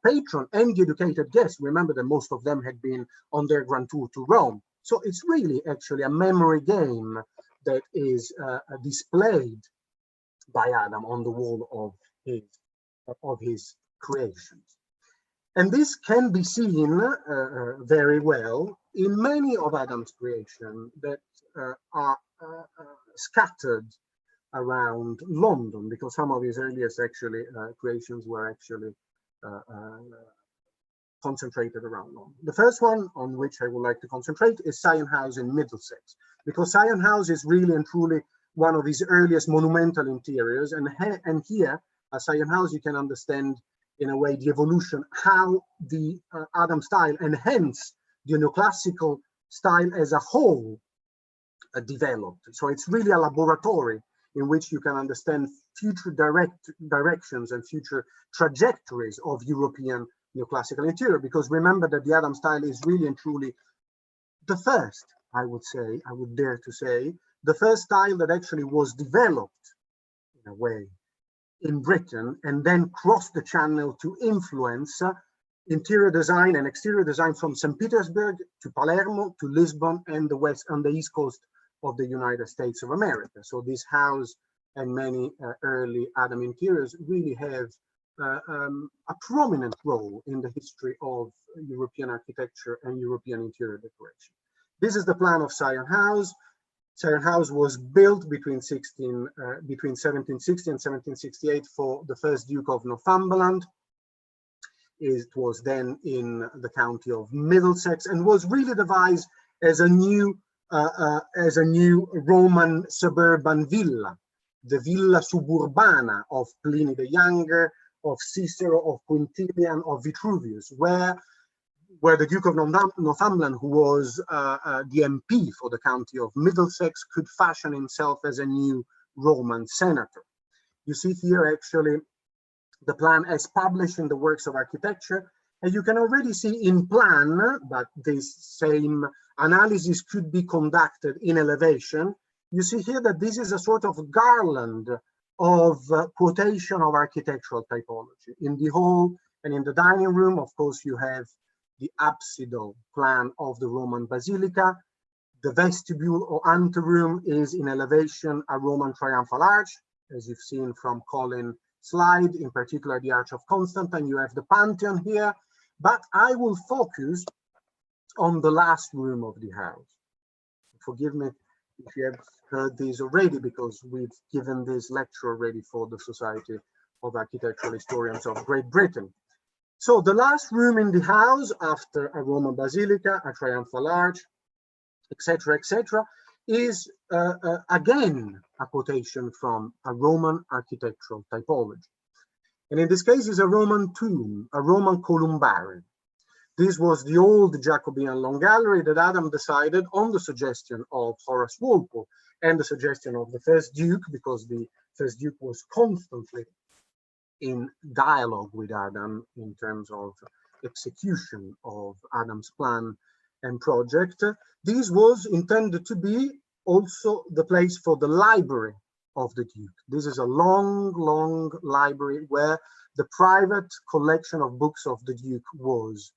patron and the educated guest. Remember that most of them had been on their grand tour to Rome. So it's really actually a memory game that is displayed by Adam on the wall of his creations. And this can be seen very well in many of Adam's creation that are scattered around London, because some of his earliest actually creations were actually concentrated around London. The first one on which I would like to concentrate is Syon House in Middlesex, because Syon House is really and truly one of his earliest monumental interiors, and here at Syon House you can understand in a way the evolution, how the Adam style and hence the neoclassical style as a whole developed. So it's really a laboratory in which you can understand future directions and future trajectories of European neoclassical interior, because remember that the Adam style is really and truly the first, I would dare to say, the first style that actually was developed in a way in Britain and then crossed the channel to influence interior design and exterior design from St. Petersburg to Palermo to Lisbon and the west on the east coast of the United States of America. So this house and many early Adam interiors really have a prominent role in the history of European architecture and European interior decoration. This is the plan of Syon House. Syon House was built between 1760 and 1768 for the first Duke of Northumberland. It was then in the county of Middlesex and was really devised as a new Roman suburban villa, the Villa Suburbana of Pliny the Younger, of Cicero, of Quintilian, of Vitruvius, where the Duke of Northumberland, who was the MP for the county of Middlesex, could fashion himself as a new Roman senator. You see here actually the plan as published in the Works of Architecture, and you can already see in plan, but this same analysis could be conducted in elevation. You see here that this is a sort of garland of quotation of architectural typology. In the hall and in the dining room, of course, you have the apsidal plan of the Roman basilica. The vestibule or anteroom is in elevation a Roman triumphal arch, as you've seen from Colin's slide, in particular the Arch of Constantine. You have the Pantheon here, but I will focus on the last room of the house. Forgive me if you have heard this already, because we've given this lecture already for the Society of Architectural Historians of Great Britain. So the last room in the house, after a Roman basilica, a triumphal arch, etc., is again a quotation from a Roman architectural typology. And in this case is a Roman tomb, a Roman columbarium. This was the old Jacobean long gallery that Adam decided, on the suggestion of Horace Walpole and the suggestion of the first Duke, because the first Duke was constantly in dialogue with Adam in terms of execution of Adam's plan and project. This was intended to be also the place for the library of the Duke. This is a long library where the private collection of books of the Duke was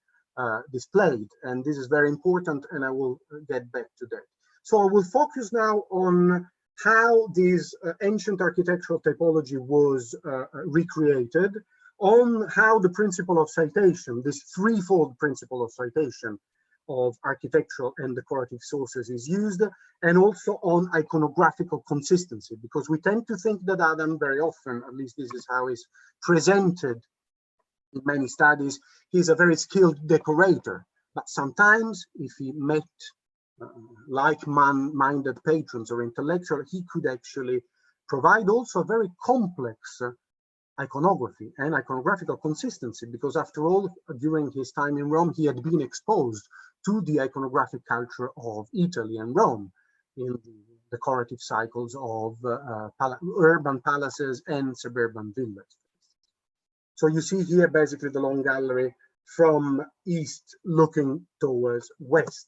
displayed, and this is very important, and I will get back to that. So I will focus now on how this ancient architectural typology was recreated, on how the principle of citation, this threefold principle of citation of architectural and decorative sources is used, and also on iconographical consistency, because we tend to think that Adam very often, at least this is how he's presented in many studies, he's a very skilled decorator, but sometimes if he met like-minded patrons or intellectual, he could actually provide also very complex iconography and iconographical consistency, because after all, during his time in Rome, he had been exposed to the iconographic culture of Italy and Rome in the decorative cycles of urban palaces and suburban villas. So you see here basically the long gallery from east looking towards west.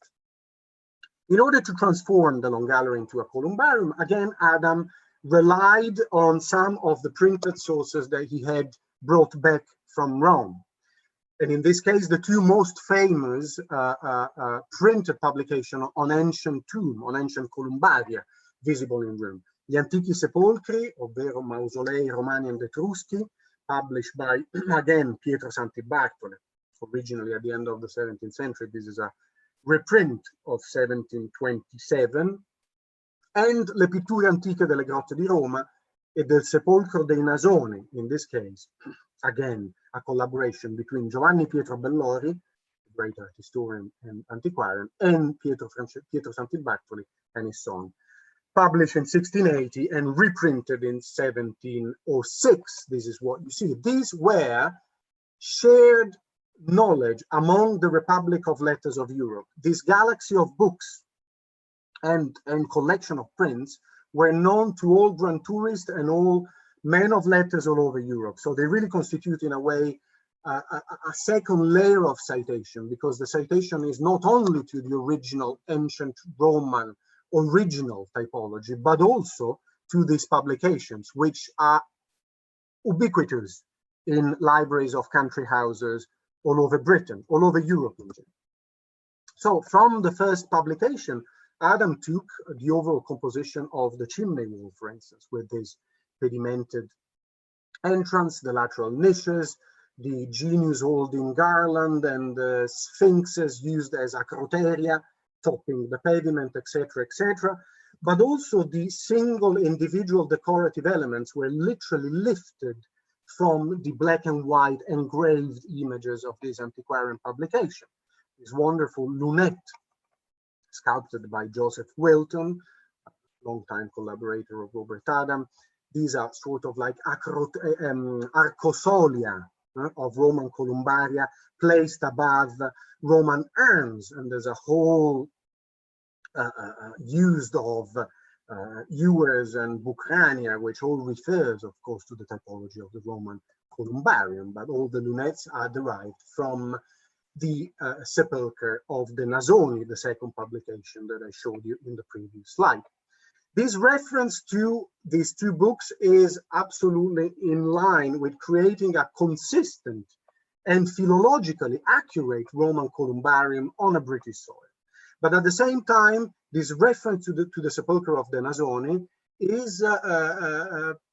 In order to transform the long gallery into a columbarium, again, Adam relied on some of the printed sources that he had brought back from Rome. And in this case, the two most famous printed publications on ancient tomb, on ancient columbaria, visible in Rome. Gli Antichi Sepolcri, ovvero Mausolei Romani and Etruschi, published by, again, Pietro Santi Bartoli, originally at the end of the 17th century. This is a reprint of 1727, and Le pitture antiche delle grotte di Roma e del sepolcro dei Nasoni, in this case, again, a collaboration between Giovanni Pietro Bellori, great art historian and antiquarian, and Pietro Santilbartoli and his son, published in 1680 and reprinted in 1706. This is what you see. These were shared knowledge among the Republic of Letters of Europe. This galaxy of books and collection of prints were known to all grand tourists and all men of letters all over Europe. So they really constitute, in a way, a second layer of citation, because the citation is not only to the original ancient Roman original typology, but also to these publications, which are ubiquitous in libraries of country houses all over Britain, all over Europe in general. So from the first publication, Adam took the overall composition of the chimney wall, for instance, with this pedimented entrance, the lateral niches, the genius holding garland, and the sphinxes used as acroteria, topping the pavement, etc., etc. But also the single individual decorative elements were literally lifted from the black and white engraved images of this antiquarian publication. This wonderful lunette, sculpted by Joseph Wilton, a longtime collaborator of Robert Adam. These are sort of like arcosolia of Roman columbaria placed above Roman urns, and there's a whole used of ewers and bucrania, which all refers, of course, to the typology of the Roman columbarium, but all the lunettes are derived from the sepulchre of the Nasoni, the second publication that I showed you in the previous slide. This reference to these two books is absolutely in line with creating a consistent and philologically accurate Roman columbarium on a British soil. But at the same time, this reference to the sepulchre of the Nasoni is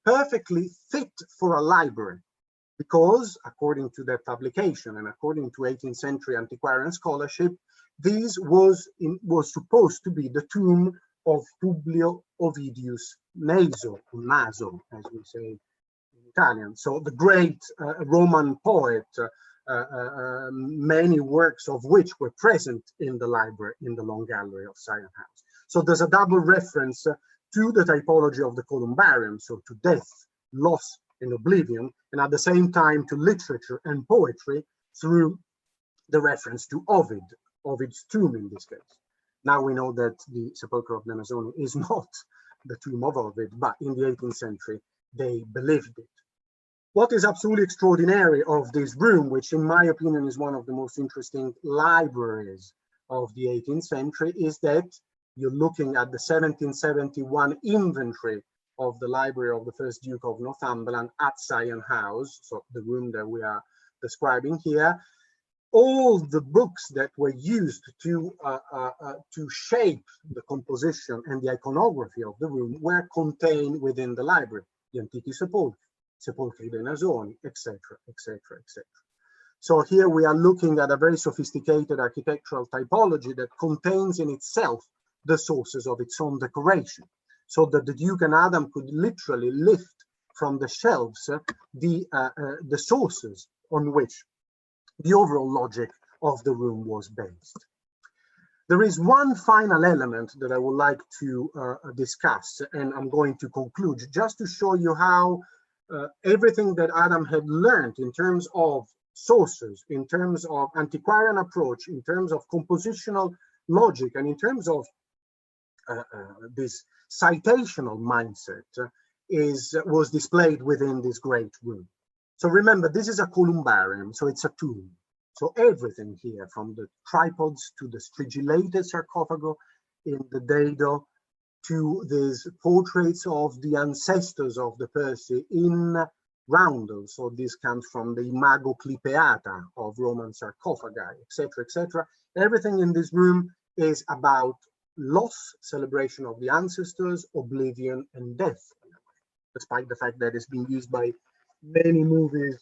perfectly fit for a library, because according to that publication and according to 18th century antiquarian scholarship, this was supposed to be the tomb of Publio Ovidius Naso, as we say in Italian. So the great Roman poet, many works of which were present in the library, in the Long Gallery of Syon House. So there's a double reference to the typology of the columbarium, so to death, loss, and oblivion, and at the same time to literature and poetry through the reference to Ovid, Ovid's tomb in this case. Now we know that the sepulchre of the Nasoni is not the tomb of Ovid, but in the 18th century, they believed it. What is absolutely extraordinary of this room, which in my opinion is one of the most interesting libraries of the 18th century, is that you're looking at the 1771 inventory of the library of the first Duke of Northumberland at Syon House, so the room that we are describing here. All the books that were used to shape the composition and the iconography of the room were contained within the library, the Antichi Sepolcri, Sepolcri dei Nasoni, etc., etc., etc. So here we are looking at a very sophisticated architectural typology that contains in itself the sources of its own decoration, so that the Duke and Adam could literally lift from the shelves the sources on which the overall logic of the room was based. There is one final element that I would like to discuss, and I'm going to conclude just to show you how everything that Adam had learned in terms of sources, in terms of antiquarian approach, in terms of compositional logic, and in terms of this citational mindset was displayed within this great room. So remember, this is a columbarium, so it's a tomb. So everything here, from the tripods to the strigilated sarcophago in the dado, to these portraits of the ancestors of the Persi in roundels. So this comes from the imago clipeata of Roman sarcophagi, etc., etc. Everything in this room is about loss, celebration of the ancestors, oblivion, and death, despite the fact that it's been used by many movies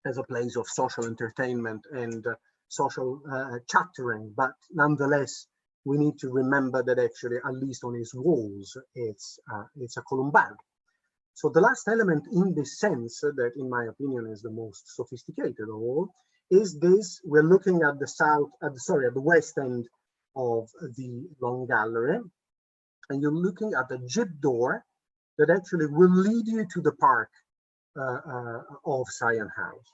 as a place of social entertainment and social chattering, but nonetheless, we need to remember that actually, at least on his walls, it's a columbarium. So the last element in this sense, that in my opinion is the most sophisticated of all, is this: we're looking at the west end of the long gallery, and you're looking at a jib door that actually will lead you to the park of Syon House.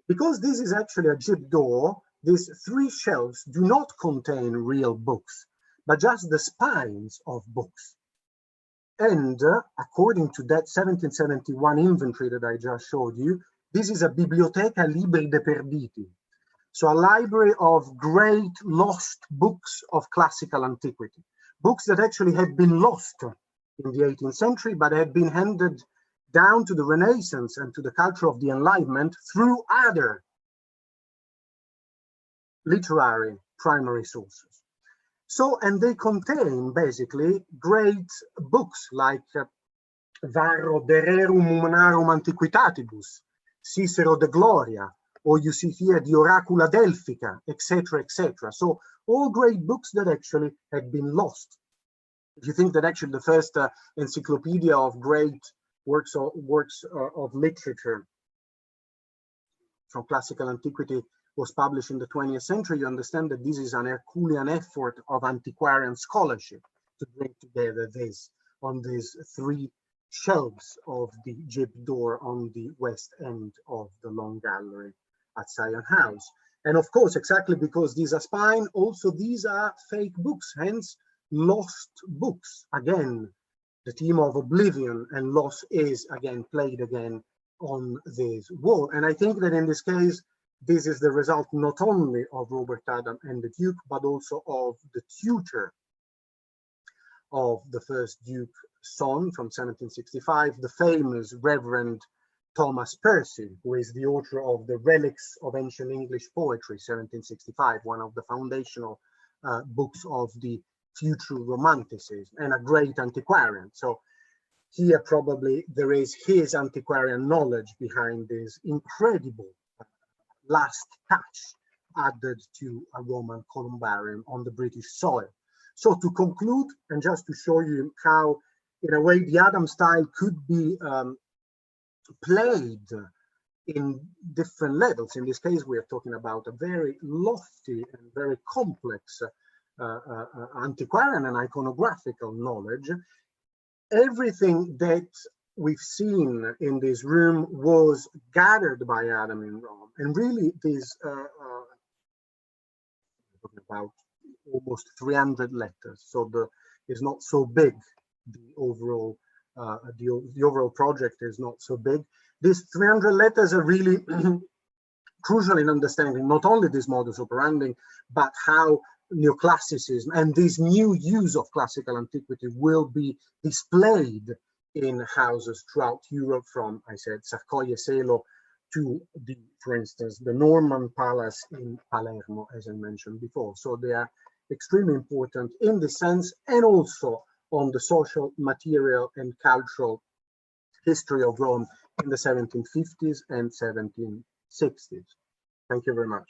Because this is actually a jib door, these 3 shelves do not contain real books, but just the spines of books. And according to that 1771 inventory that I just showed you, this is a biblioteca libri deperditi. So a library of great lost books of classical antiquity. Books that actually had been lost in the 18th century, but had been handed down to the Renaissance and to the culture of the Enlightenment through other literary primary sources. So, and they contain basically great books like Varro de Rerum Humanarum Antiquitatibus, Cicero de Gloria, or you see here the Oracula Delphica, etc., etc. So all great books that actually had been lost. If you think that actually the first encyclopedia of great works of literature from classical antiquity was published in the 20th century, you understand that this is an Herculean effort of antiquarian scholarship to bring together this on these 3 shelves of the jib door on the west end of the long gallery at Syon House. And of course, exactly because these are spine, also these are fake books, hence lost books. Again, the theme of oblivion and loss is again played again on this wall. And I think that in this case, this is the result not only of Robert Adam and the Duke, but also of the tutor of the first Duke son from 1765, the famous Reverend Thomas Percy, who is the author of the Relics of Ancient English Poetry, 1765, one of the foundational books of the future Romanticism, and a great antiquarian. So here probably there is his antiquarian knowledge behind this incredible last touch added to a Roman columbarium on the British soil. So to conclude, and just to show you how, in a way, the Adam style could be played in different levels. In this case, we are talking about a very lofty and very complex antiquarian and iconographical knowledge. Everything that we've seen in this room was gathered by Adam in Rome, and really this talking about almost 300 letters, so it's not so big. The overall the overall project is not so big. These 300 letters are really crucial in understanding not only this modus operandi, but how neoclassicism and this new use of classical antiquity will be displayed in houses throughout Europe, from, I said, Sarcoie Selo to the, for instance, the Norman Palace in Palermo, as I mentioned before. So they are extremely important in this sense, and also on the social, material, and cultural history of Rome in the 1750s and 1760s. Thank you very much.